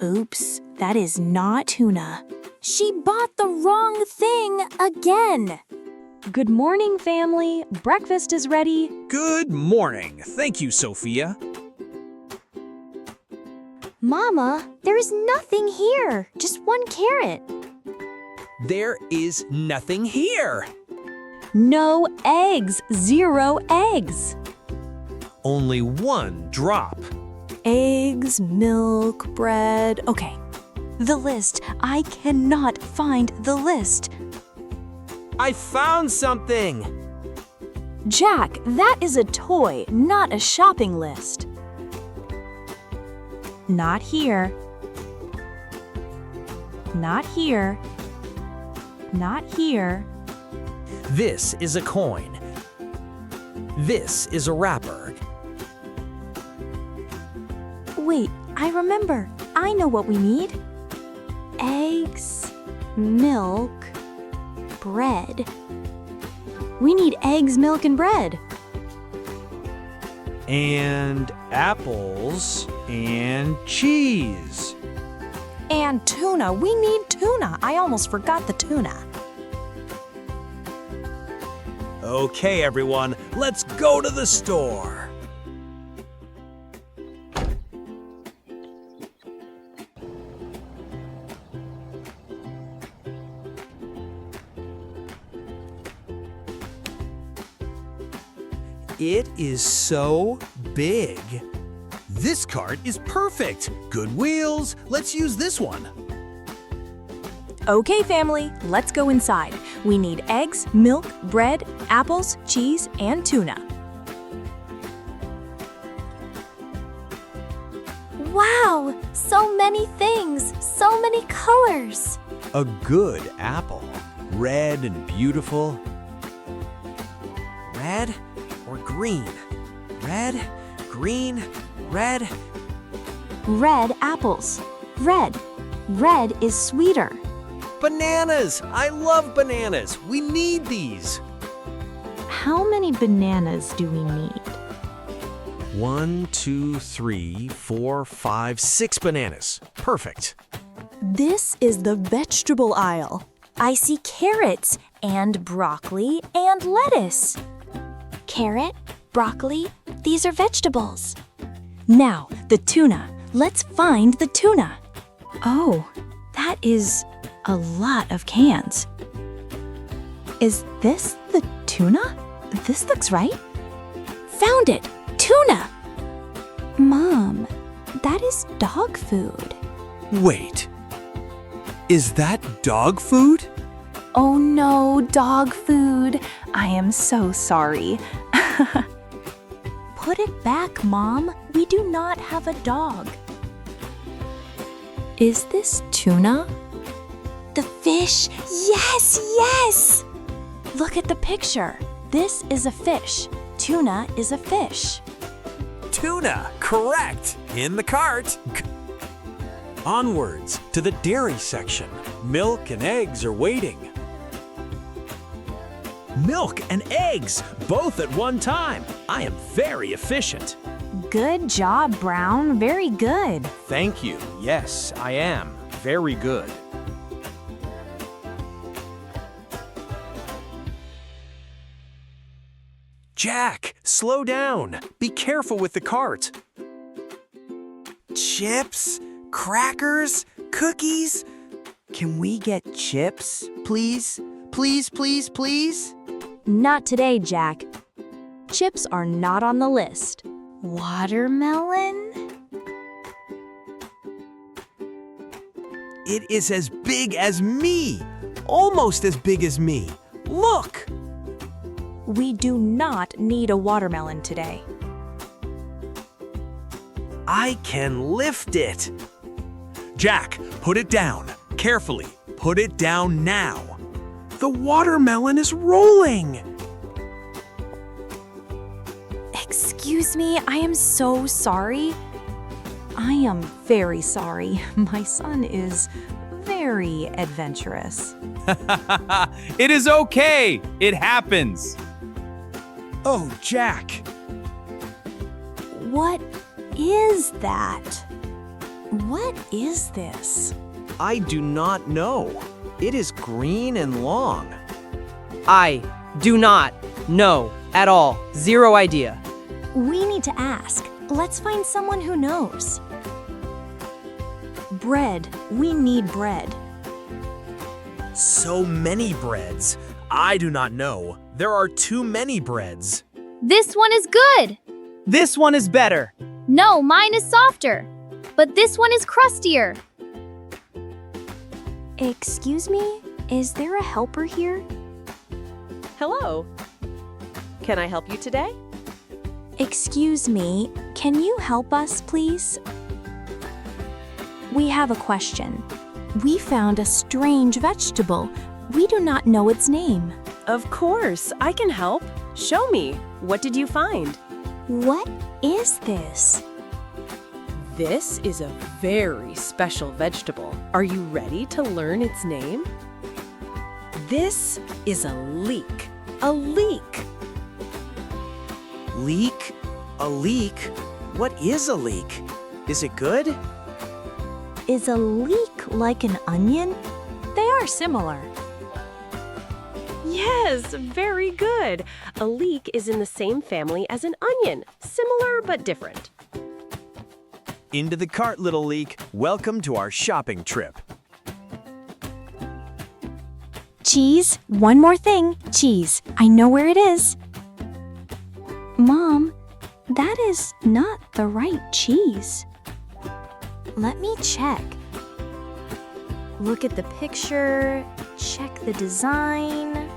Oops, that is not tuna. She bought the wrong thing again. Good morning, family. Breakfast is ready. Good morning. Thank you, Sophia. Mama, there is nothing here. Just one carrot. There is nothing here. No eggs. 0 eggs. Only one drop. Eggs, milk, bread. Okay. The list. I cannot find the list. I found something. Jack, that is a toy, not a shopping list. Not here. Not here. Not here. This is a coin. This is a wrapper. Wait, I remember. I know what we need. Eggs, milk, bread. We need eggs, milk, and bread. And apples and cheese. And tuna. We need tuna. I almost forgot the tuna. Okay, everyone, let's go to the store. It is so big. This cart is perfect. Good wheels. Let's use this one. Okay, family, let's go inside. We need eggs, milk, bread, apples, cheese, and tuna. Wow, so many things, so many colors. A good apple. Red and beautiful. Red or green? Red, green, red. Red apples. Red. Red is sweeter. Bananas! I love bananas. We need these. How many bananas do we need? 1, 2, 3, 4, 5, 6 bananas. Perfect. This is the vegetable aisle. I see carrots and broccoli and lettuce. Carrot, broccoli, these are vegetables. Now, the tuna. Let's find the tuna. Oh, that is a lot of cans. Is this the tuna? This looks right. Found it! Tuna! Mom, that is dog food. Wait. Is that dog food? Oh no, dog food. I am so sorry. Put it back, Mom. We do not have a dog. Is this tuna? The fish? Yes, yes! Look at the picture. This is a fish. Tuna is a fish. Tuna, correct. In the cart. Onwards to the dairy section. Milk and eggs are waiting. Milk and eggs, both at one time. I am very efficient. Good job, Brown. Very good. Thank you. Yes, I am. Very good. Jack, slow down. Be careful with the cart. Chips? Crackers? Cookies? Can we get chips, please? Please, please, please? Not today, Jack. Chips are not on the list. Watermelon? It is as big as me. Almost as big as me. Look! We do not need a watermelon today. I can lift it. Jack, put it down. Carefully. Put it down now. The watermelon is rolling. Excuse me, I am so sorry. I am very sorry. My son is very adventurous. It is okay. It happens. Oh, Jack. What is that? What is this? I do not know. It is green and long. I do not know at all. Zero idea. We need to ask. Let's find someone who knows. Bread. We need bread. So many breads. I do not know. There are too many breads. This one is good. This one is better. No, mine is softer. But this one is crustier. Excuse me? Is there a helper here? Hello. Can I help you today? Excuse me, can you help us, please? We have a question. We found a strange vegetable. We do not know its name. Of course, I can help. Show me. What did you find? What is this? This is a very special vegetable. Are you ready to learn its name? This is a leek. A leek. Leek? A leek? What is a leek? Is it good? Is a leek like an onion? They are similar. Yes, very good. A leek is in the same family as an onion. Similar but different. Into the cart, little leek. Welcome to our shopping trip. Cheese, one more thing. Cheese, I know where it is. Mom, that is not the right cheese. Let me check. Look at the picture, check the design.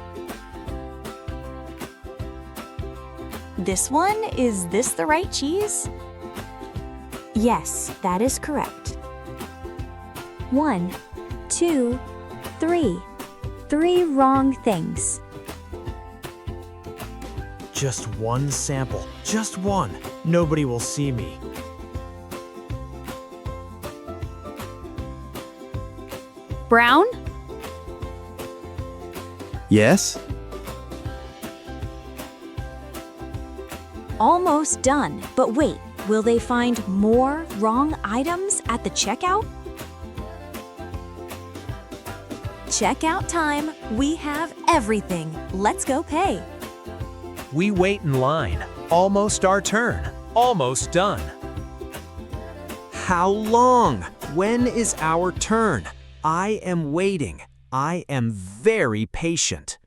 This one, is this the right cheese? Yes, that is correct. 1, 2, 3. 3 wrong things. Just one sample. Just one. Nobody will see me. Brown? Yes? Almost done, but wait, will they find more wrong items at the checkout? Checkout time. We have everything. Let's go pay. We wait in line. Almost our turn. Almost done. How long? When is our turn? I am waiting. I am very patient.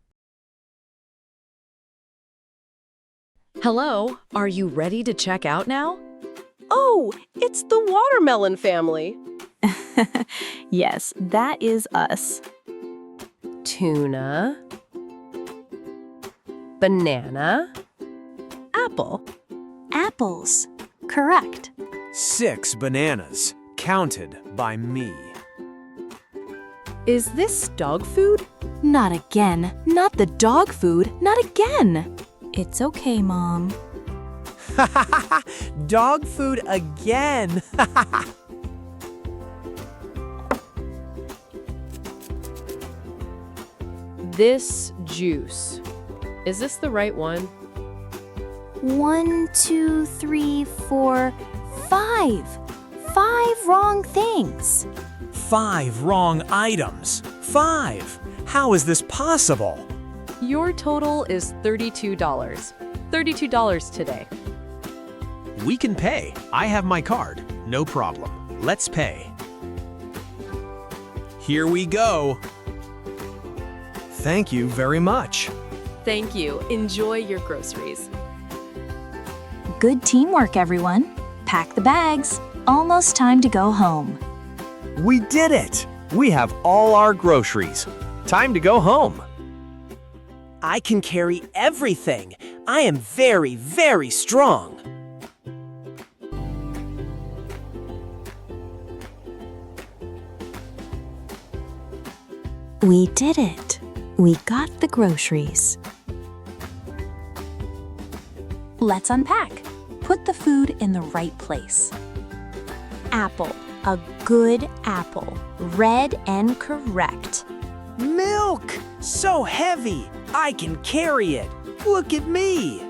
Hello, are you ready to check out now? Oh, it's the watermelon family. Yes, that is us. Tuna, banana, apple. Apples. Correct. 6 bananas. Counted by me. Is this dog food? Not again. Not the dog food. Not again. It's okay, Mom. Dog food again. This juice. Is this the right one? 1, 2, 3, 4, 5. 5 wrong things. 5 wrong items. 5. How is this possible? Your total is $32. $32 today. We can pay. I have my card. No problem. Let's pay. Here we go. Thank you very much. Thank you. Enjoy your groceries. Good teamwork, everyone. Pack the bags. Almost time to go home. We did it! We have all our groceries. Time to go home. I can carry everything. I am very, very strong. We did it. We got the groceries. Let's unpack. Put the food in the right place. Apple. A good apple. Red and correct. Milk! So heavy. I can carry it. Look at me.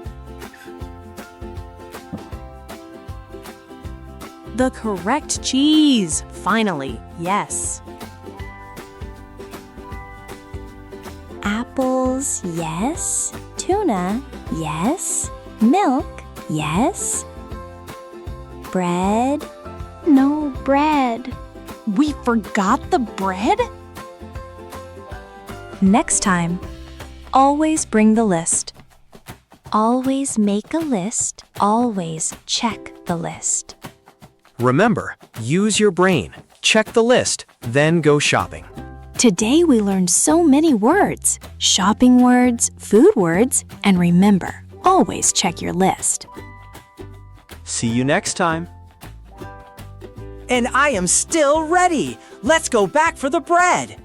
The correct cheese. Finally, yes. Apples, yes. Tuna, yes. Milk, yes. Bread, No bread. We forgot the bread? Next time, always bring the list. always make a list, always check the list. Remember, use your brain. Check the list, then go shopping. Today we learned so many words, shopping words, food words, and remember, always check your list. See you next time. And I am still ready. Let's go back for the bread.